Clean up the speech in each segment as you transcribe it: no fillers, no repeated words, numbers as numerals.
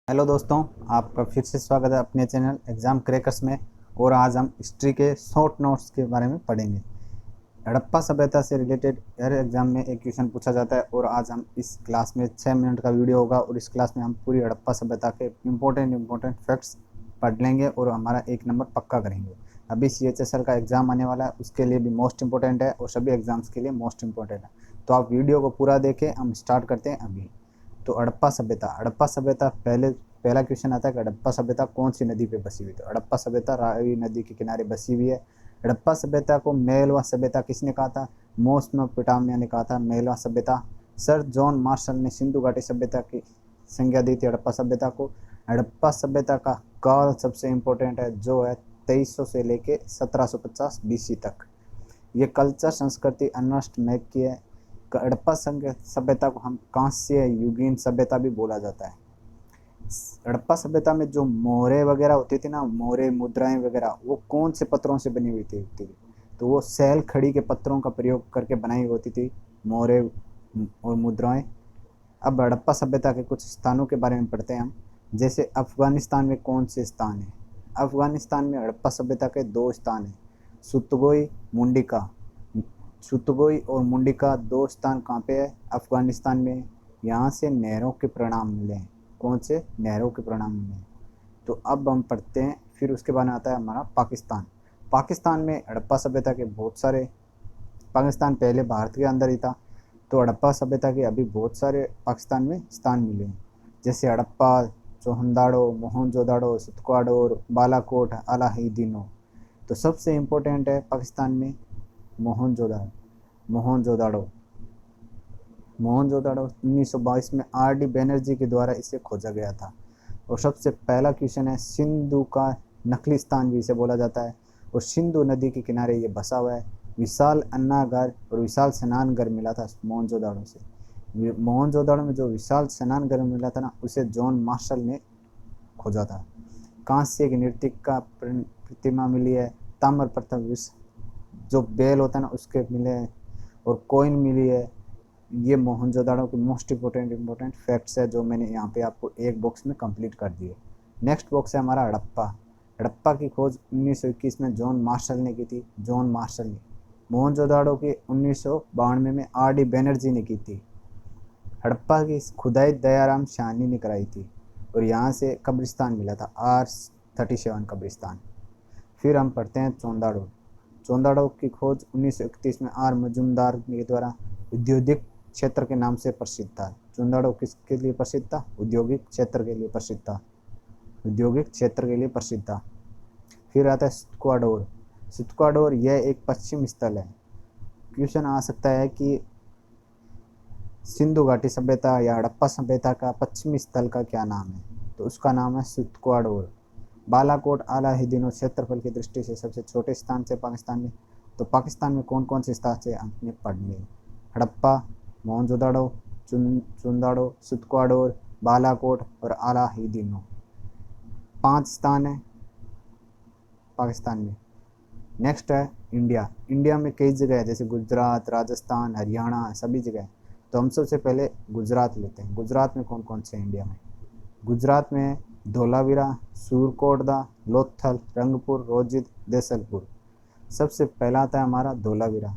Hello दोस्तों, आपका फिर से स्वागत है अपने चैनल एग्ज़ाम क्रैकर्स में। और आज हम हिस्ट्री के शॉर्ट नोट्स के बारे में पढ़ेंगे। हड़प्पा सभ्यता से रिलेटेड हर एग्ज़ाम में एक क्वेश्चन पूछा जाता है और आज हम इस क्लास में 6 मिनट का वीडियो होगा और इस क्लास में हम पूरी हड़प्पा सभ्यता के इम्पोर्टेंट फैक्ट्स पढ़ लेंगे और हमारा 1 नंबर पक्का करेंगे। अभी CHSL का एग्ज़ाम आने वाला है, उसके लिए भी मोस्ट इंपॉर्टेंट है और सभी एग्ज़ाम्स के लिए मोस्ट इंपॉर्टेंट है। तो आप वीडियो को पूरा देखें, हम स्टार्ट करते हैं अभी। तो हड़प्पा सभ्यता पहला क्वेश्चन आता है कि हड़प्पा सभ्यता कौन सी नदी पे बसी हुई। तो हड़प्पा सभ्यता रावी नदी के किनारे बसी हुई है। हड़प्पा सभ्यता को मेलवा सभ्यता किसने कहा था? मेसोपोटामिया ने कहा था मेलवा सभ्यता। सर जॉन मार्शल ने सिंधु घाटी सभ्यता की संज्ञा दी थी हड़प्पा सभ्यता को। हड़प्पा सभ्यता का काल सबसे इम्पोर्टेंट है, जो है 2300 से लेके 1750 BC तक। ये कल्चर संस्कृति अनष्ट मैक की है। हड़प्पा सभ्यता को हम कांस्य युगीन सभ्यता भी बोला जाता है। हड़प्पा सभ्यता में जो मोहरे वगैरह होती थी ना, मोहरे मुद्राएं वगैरह, वो कौन से पत्थरों से बनी हुई थी? तो वो सैल खड़ी के पत्थरों का प्रयोग करके बनाई होती थी मोहरे और मुद्राएं। अब हड़प्पा सभ्यता के कुछ स्थानों के बारे में पढ़ते हैं हम। जैसे अफगानिस्तान में कौन से स्थान है? अफगानिस्तान में हड़प्पा सभ्यता के 2 स्थान हैं, सुतगोई मुंडिका। सुतगोई और मुंडिका 2 स्थान कहाँ पे है? अफगानिस्तान में। यहाँ से नहरों के परिणाम मिले हैं। कौन से? नहरों के परिणाम मिले हैं। तो अब हम पढ़ते हैं, फिर उसके बाद आता है हमारा पाकिस्तान। पाकिस्तान में हड़प्पा सभ्यता के बहुत सारे, पाकिस्तान पहले भारत के अंदर ही था, तो हड़प्पा सभ्यता के अभी बहुत सारे पाकिस्तान में स्थान मिले हैं। जैसे हड़प्पा, चोहंदाड़ो, मोहनजोदाड़ो, सुतकाडो और बालाकोट, अलाहीदीनो। तो सबसे इम्पोर्टेंट है पाकिस्तान में मोहनजोदाड़ो। मोहनजोदाड़ो मोहनजोदाड़ो 1922 में RD बैनर्जी के द्वारा इसे खोजा गया था। और सबसे पहला क्वेश्चन है, सिंधु का नकली स्थान भी इसे बोला जाता है और सिंधु नदी के किनारे ये बसा हुआ है। विशाल अन्नागार और विशाल स्नानघर मिला था मोहनजोदाड़ो से। मोहनजोदाड़ो में जो विशाल स्नानघर मिला था ना, उसे जॉन मार्शल ने खोजा था। कांस्य की नृत्य का प्रतिमा मिली है। ताम्रपत्र जो बेल होता है ना, उसके मिले हैं और कॉइन मिली है। ये मोहनजोदाड़ो के मोस्ट इम्पोर्टेंट फैक्ट्स है, जो मैंने यहाँ पे आपको एक बॉक्स में कंप्लीट कर दिए। नेक्स्ट बॉक्स है हमारा हड़प्पा। हड़प्पा की खोज 1921 में जॉन मार्शल ने की थी। जॉन मार्शल ने। मोहनजोदाड़ो की 1992 में RD बैनर्जी ने की थी। हड़प्पा की खुदाई दयाराम शाहनी ने कराई थी और यहाँ से कब्रिस्तान मिला था, R37 कब्रिस्तान। फिर हम पढ़ते हैं चोंदाड़ो। चोंदाड़ो की खोज 1931 में R मजूमदार के द्वारा औद्योगिक क्षेत्र के नाम से प्रसिद्ध था। चोंदाड़ो किसके लिए प्रसिद्ध था? औद्योगिक क्षेत्र के लिए प्रसिद्ध था। औद्योगिक क्षेत्र के लिए प्रसिद्ध था। फिर आता है सुतकाडोर। सुतकाडोर यह एक पश्चिम स्थल है। क्वेश्चन आ सकता है कि सिंधु घाटी सभ्यता या हड़प्पा सभ्यता का पश्चिमी स्थल का क्या नाम है? तो उसका नाम है सुतकाडोर। बालाकोट अलाहीदीनो क्षेत्रफल की दृष्टि से सबसे छोटे स्थान थे पाकिस्तान में। तो पाकिस्तान में कौन कौन से स्थान थे हमने पढ़ लिए? हड़प्पा, मोहनजोदाड़ो, चुंदाड़ो, सुतकाडोर, बालाकोट और अलाहीदीनो। 5 स्थान है पाकिस्तान में। नेक्स्ट है इंडिया। इंडिया में कई जगह है, जैसे गुजरात, राजस्थान, हरियाणा, सभी जगह। तो हम सबसे पहले गुजरात लेते हैं। गुजरात में कौन कौन से इंडिया में? गुजरात में धोलावीरा, सूरकोटदा, लोथल, रंगपुर, रोजिद, देसलपुर। सबसे पहला आता है हमारा धोलावीरा।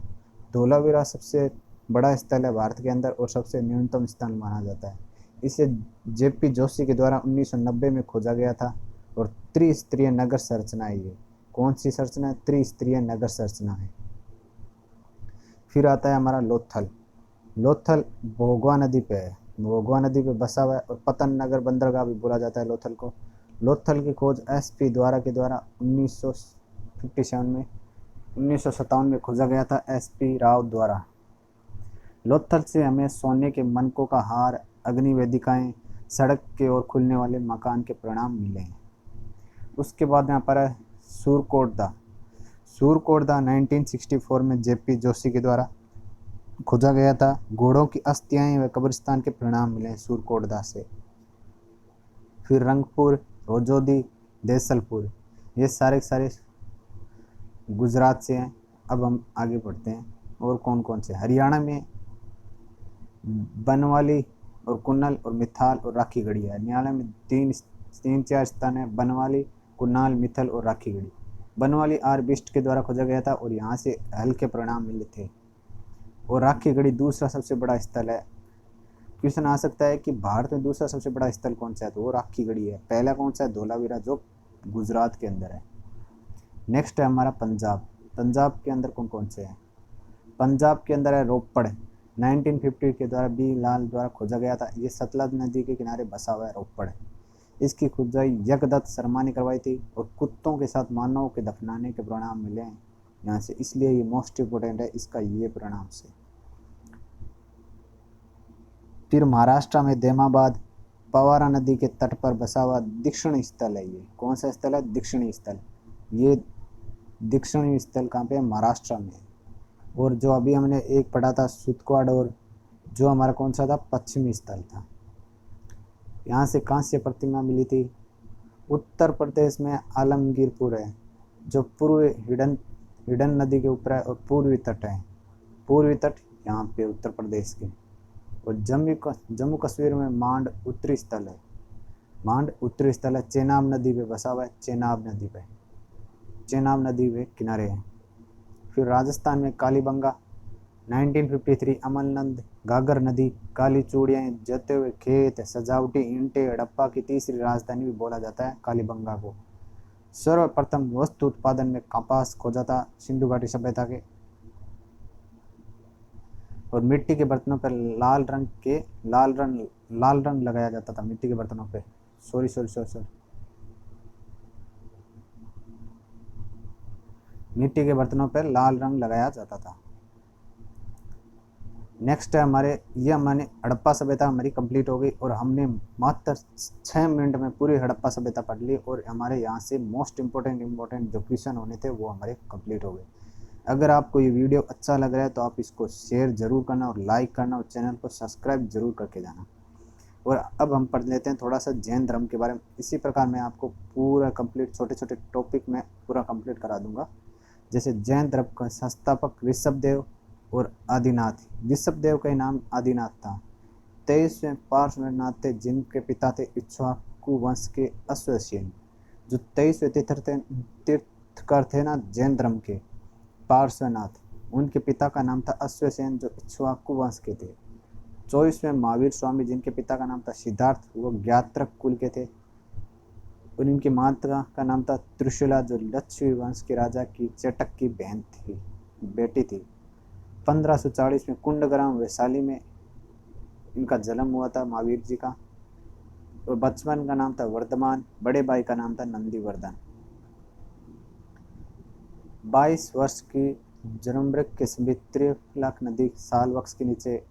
धोलावीरा सबसे बड़ा स्थल है भारत के अंदर और सबसे न्यूनतम स्थल माना जाता है। इसे JP जोशी के द्वारा 1990 में खोजा गया था और त्रिस्तरीय नगर संरचना है ये। कौन सी संरचना है? त्रिस्तरीय नगर संरचना है। फिर आता है हमारा लोथल। लोथल भोगवा नदी पे है, भोगवा नदी पे बसा हुआ है और पतन नगर बंदरगाह भी बोला जाता है लोथल को। लोथल की खोज SP द्वारा के द्वारा 1957 में खोजा गया था, SP राव द्वारा। लोथल से हमें सोने के मनकों का हार, अग्नि वेदिकाएं, सड़क के ओर खुलने वाले मकान के परिणाम मिले हैं। उसके बाद यहाँ पर है सूरकोटदा। सूरकोटदा 1964 में JP जोशी के द्वारा खोजा गया था। घोड़ों की अस्थियां व कब्रिस्तान के परिणाम मिले सूरकोटदा से। फिर रंगपुर, रोजोदी, देसलपुर, ये सारे सारे गुजरात से हैं। अब हम आगे बढ़ते हैं और कौन कौन से? हरियाणा में बनवाली और कुन्नल और मिथाल और राखीगढ़ी है। न्यायालय में तीन चार स्थान है, बनवाली, कुन्नाल, मिथल और राखीगढ़ी। बनवाली आर बिस्ट के द्वारा खोजा गया था और यहाँ से हल्के परिणाम मिले थे। और राखीगढ़ी दूसरा सबसे बड़ा स्थल है। क्वेश्चन आ सकता है कि भारत में दूसरा सबसे बड़ा स्थल कौन सा है, तो वो राखीगढ़ी है। पहला कौन सा है, धोलावीरा, जो गुजरात के अंदर है। नेक्स्ट है हमारा पंजाब। पंजाब के अंदर कौन कौन से हैं, पंजाब के अंदर है रोपड़। 1950 के द्वारा बी लाल द्वारा खोजा गया था। ये सतलज नदी के किनारे बसा हुआ है रोपड़। इसकी खुदाई यज्ञदत्त शर्मा ने करवाई थी और कुत्तों के साथ मानवों के दफनाने के परिणाम मिले हैं यहाँ से, इसलिए ये मोस्ट इम्पोर्टेंट है इसका ये परिणाम से। फिर महाराष्ट्र में देमाबाद पवारा नदी के तट पर बसा हुआ दीक्षिणी स्थल है। ये कौन सा स्थल है, दीक्षिणी स्थल। ये दीक्षिणी स्थल कहाँ पे है, महाराष्ट्र में। और जो अभी हमने एक पढ़ा था सुतकवाडोर, जो हमारा कौन सा था, पश्चिमी स्थल था। यहाँ से कांस्य प्रतिमा मिली थी। उत्तर प्रदेश में आलमगीरपुर है, जो पूर्व हिडन नदी के ऊपर है और पूर्वी तट है। पूर्वी तट यहाँ पे उत्तर प्रदेश के। और जम्मू कश्मीर में मांड उत्तरी स्थल है। मांड उत्तरी स्थल है, चेनाब नदी पे बसा हुआ है। चेनाब नदी पे किनारे हैं। फिर राजस्थान में कालीबंगा। 1953 अमलनंद, घाघर नदी, काली चूड़ियाँ, जते हुए खेत, सजावटी ईंटें, हड़प्पा की तीसरी राजधानी भी बोला जाता है कालीबंगा को। सर्वप्रथम वस्तु उत्पादन में कपास खोजा था सिंधु घाटी सभ्यता के। और मिट्टी के बर्तनों पर लाल रंग लगाया जाता था मिट्टी के बर्तनों पे। मिट्टी के बर्तनों पर लाल रंग लगाया जाता था। नेक्स्ट है हमारी हड़प्पा सभ्यता हमारी कंप्लीट हो गई और हमने मात्र 6 मिनट में पूरी हड़प्पा सभ्यता पढ़ ली और हमारे यहाँ से मोस्ट इम्पोर्टेंट जो क्वेश्चन होने थे वो हमारे कंप्लीट हो गए। अगर आपको ये वीडियो अच्छा लग रहा है तो आप इसको शेयर ज़रूर करना और लाइक करना और चैनल को सब्सक्राइब जरूर करके जाना। और अब हम पढ़ लेते हैं थोड़ा सा जैन धर्म के बारे में। इसी प्रकार मैं आपको पूरा कंप्लीट छोटे टॉपिक में पूरा कंप्लीट करा दूंगा। जैसे जैन धर्म का संस्थापक ऋषभदेव और आदिनाथ। ऋषभदेव का नाम आदिनाथ था। 23वें पार्श्वनाथ थे, जिनके पिता थे इक्ष्वाकु वंश के अश्वसेन। जो 23वें तीर्थकर थे ना जैन धर्म के, पार्श्वनाथ, उनके पिता का नाम था अश्वसेन, जो इक्ष्वाकु वंश के थे। 24वें महावीर स्वामी, जिनके पिता का नाम था सिद्धार्थ, वो ज्ञात्रक कुल के थे। और इनकी माता का नाम था त्रिशूला, जो लक्ष्मी वंश के राजा की चटक की बेटी थी। 1540 में कुंडग्राम वैशाली में इनका जन्म हुआ था महावीर जी का। और बचपन का नाम था वर्धमान, बड़े भाई का नाम था नंदीवर्धन। 22 वर्ष की जन्मवृक्ष के सभी त्रिफलाक नदी साल वृक्ष के नीचे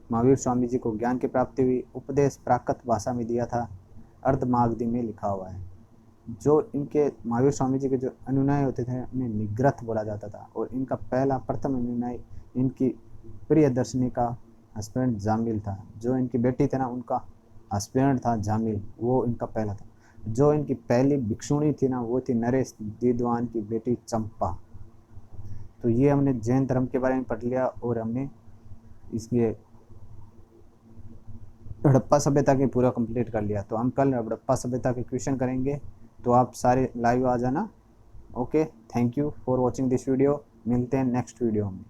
महावीर स्वामी जी को ज्ञान की प्राप्ति हुई। उपदेश प्राकृत भाषा में दिया था, अर्धमागधी में लिखा हुआ है। जो इनके महावीर स्वामी जी के जो अनुयायी होते थे उन्हें निग्रथ बोला जाता था। और इनका प्रथम अनुयायी इनकी प्रियदर्शनी का हस्बैंड जामिल था। जो इनकी बेटी थे ना, उनका हस्बैंड था जामिल, वो इनका पहला था। जो इनकी पहली भिक्षुणी थी ना, वो थी नरेश दीदवान की बेटी चंपा। तो ये हमने जैन धर्म के बारे में पढ़ लिया और हमने इसलिए हड़प्पा सभ्यता की पूरा कंप्लीट कर लिया। तो हम कल हड़प्पा सभ्यता के क्वेश्चन करेंगे, तो आप सारे लाइव आ जाना। Okay, thank you for watching this video. मिलते हैं नेक्स्ट वीडियो में।